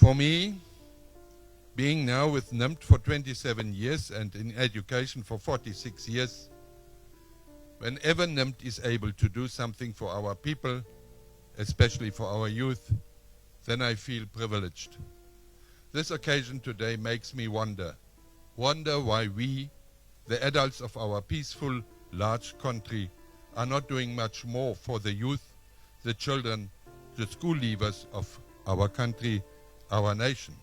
For me, being now with NIMT for 27 years and in education for 46 years, whenever NIMT is able to do something for our people, especially for our youth, then I feel privileged. This occasion today makes me wonder why we, the adults of our peaceful, large country, are not doing much more for the youth, the children, the school leavers of our country, our nation.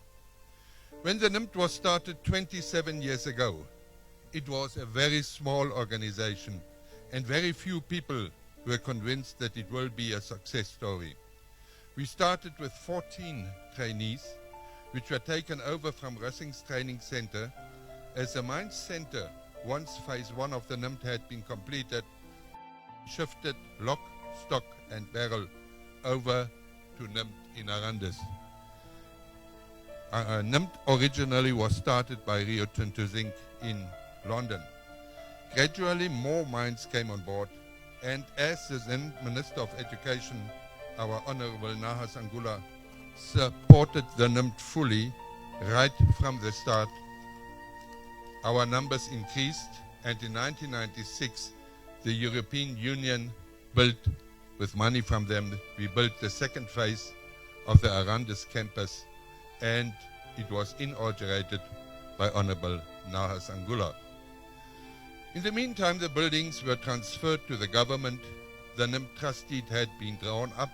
When the NIMT was started 27 years ago, it was a very small organization and very few people were convinced that it will be a success story. We started with 14 trainees, which were taken over from Rössing's Training Center. As the Mines Center, once phase 1 of the NIMT had been completed, shifted lock, stock and barrel over to NIMT in Arandis. NIMT originally was started by Rio Tinto Zinc in London. Gradually more mines came on board, and as the then Minister of Education, our Honorable Nahas Angula, supported the NIMT fully right from the start, our numbers increased, and in 1996 the European Union built, with money from them, we built the second phase of the Arandis campus, and it was inaugurated by Honorable Nahas Angula. In the meantime, the buildings were transferred to the government. The NIMT trust deed had been drawn up,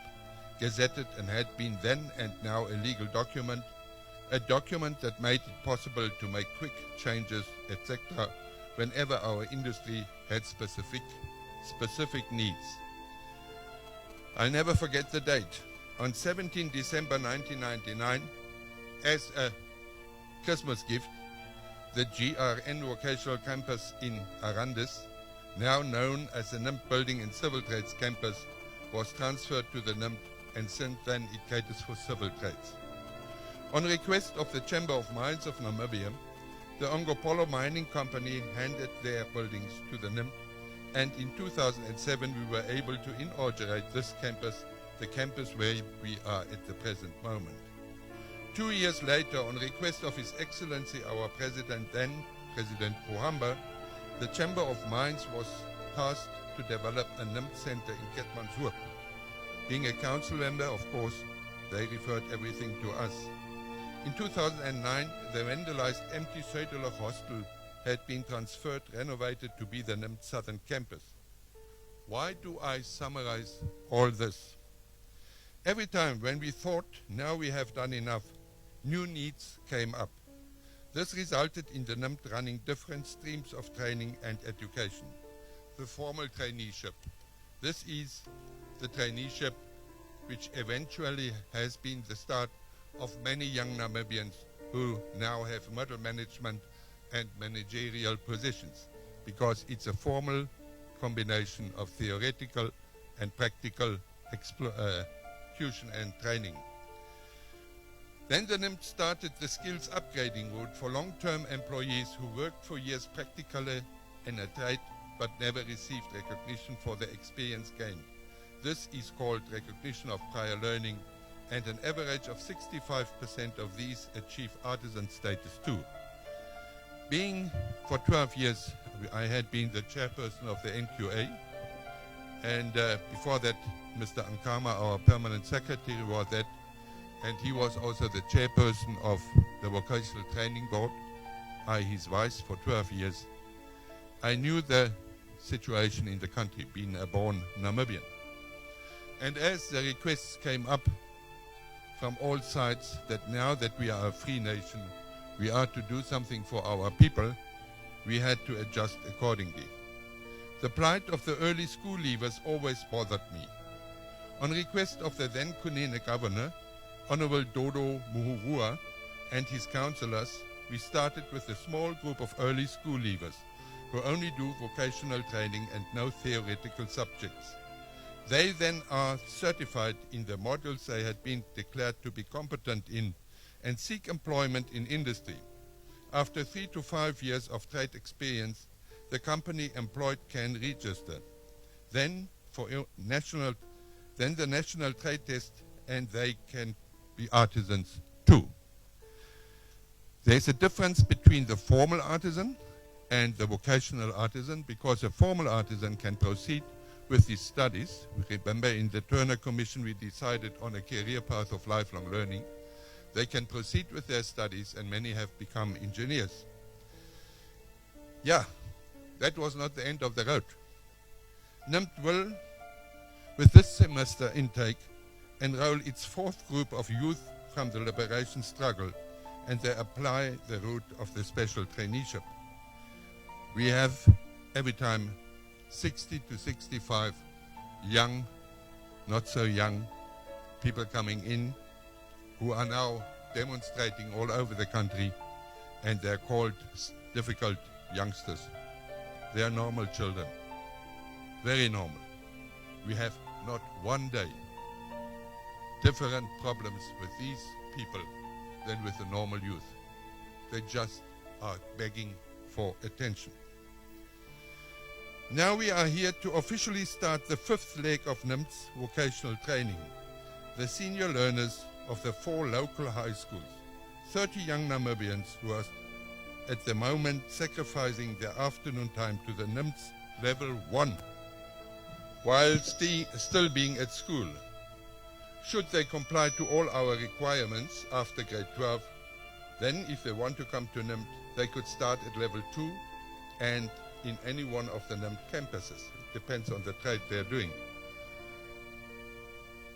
gazetted, and had been then and now a legal document, a document that made it possible to make quick changes, etc., whenever our industry had specific needs. I'll never forget the date. On 17 December 1999, as a Christmas gift, the GRN Vocational Campus in Arandis, now known as the NIMT Building and Civil Trades Campus, was transferred to the NIMT, and since then it caters for civil trades. On request of the Chamber of Mines of Namibia, the Ongopolo Mining Company handed their buildings to the NIMT, and in 2007 we were able to inaugurate this campus, the campus where we are at the present moment. 2 years later, on request of His Excellency our President, then President Pohamba, the Chamber of Mines was tasked to develop a NIMT center in Keetmanshoop. Being a council member, of course, they referred everything to us. In 2009, the vandalized empty Zuiderlig Hostel had been transferred, renovated to be the NIMT Southern Campus. Why do I summarize all this? Every time when we thought now we have done enough, new needs came up. This resulted in the NIMT running different streams of training and education. The formal traineeship. This is the traineeship which eventually has been the start of many young Namibians who now have middle management and managerial positions, because it's a formal combination of theoretical and practical execution and training. Then the NIMT started the skills upgrading route for long-term employees who worked for years practically in a trade but never received recognition for their experience gained. This is called recognition of prior learning, and an average of 65% of these achieve artisan status too. Being for 12 years, I had been the chairperson of the NQA, and before that, Mr. Ankama, our permanent secretary, was that, and he was also the chairperson of the Vocational Training Board, I his vice for 12 years. I knew the situation in the country, being a born Namibian. And as the requests came up from all sides that now that we are a free nation, we are to do something for our people, we had to adjust accordingly. The plight of the early school leavers always bothered me. On request of the then Kunene governor, Honorable Dodo Muhurua, and his councillors, we started with a small group of early school leavers who only do vocational training and no theoretical subjects. They then are certified in the modules they had been declared to be competent in and seek employment in industry. After 3 to 5 years of trade experience, the company employed can register. Then the national trade test, and they can be artisans too. There's a difference between the formal artisan and the vocational artisan, because a formal artisan can proceed with his studies. Remember, in the Turner Commission we decided on a career path of lifelong learning. They can proceed with their studies, and many have become engineers. Yeah, that was not the end of the road. NIMT will, with this semester intake, enroll its fourth group of youth from the liberation struggle, and they apply the route of the special traineeship. We have every time 60 to 65 young, not so young people coming in who are now demonstrating all over the country, and they're called difficult youngsters. They are normal children, very normal. We have not one day different problems with these people than with the normal youth. They just are begging for attention. Now we are here to officially start the fifth leg of NIMT's vocational training. The senior learners of the 4 local high schools, 30 young Namibians who are at the moment sacrificing their afternoon time to the NIMT's level 1 while still being at school. Should they comply to all our requirements after grade 12, then if they want to come to NIMT, they could start at level 2 and in any one of the NIMT campuses. It depends on the trade they're doing.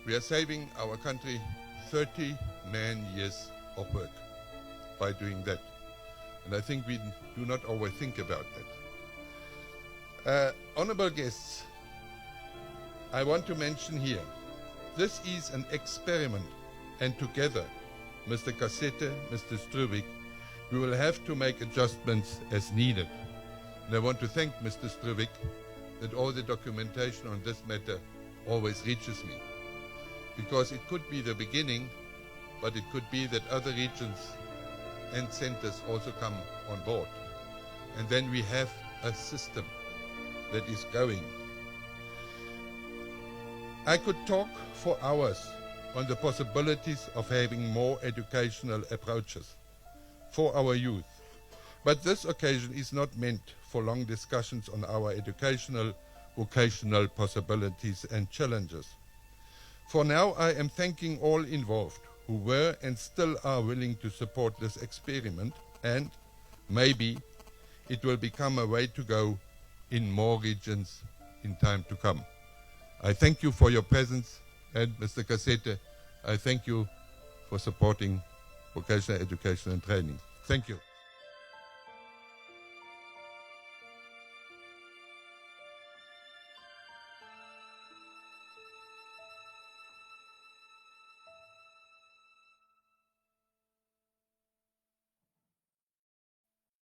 We are saving our country 30 man-years of work by doing that. And I think we do not always think about that. Honorable guests, I want to mention here, this is an experiment, and together, Mr. Cassette, Mr. Struwik, we will have to make adjustments as needed. And I want to thank Mr. Struwik that all the documentation on this matter always reaches me. Because it could be the beginning, but it could be that other regions and centers also come on board. And then we have a system that is going. I could talk for hours on the possibilities of having more educational approaches for our youth. But this occasion is not meant for long discussions on our educational, vocational possibilities and challenges. For now, I am thanking all involved who were and still are willing to support this experiment, and maybe it will become a way to go in more regions in time to come. I thank you for your presence, and Mr. Cassette, I thank you for supporting vocational education and training. Thank you.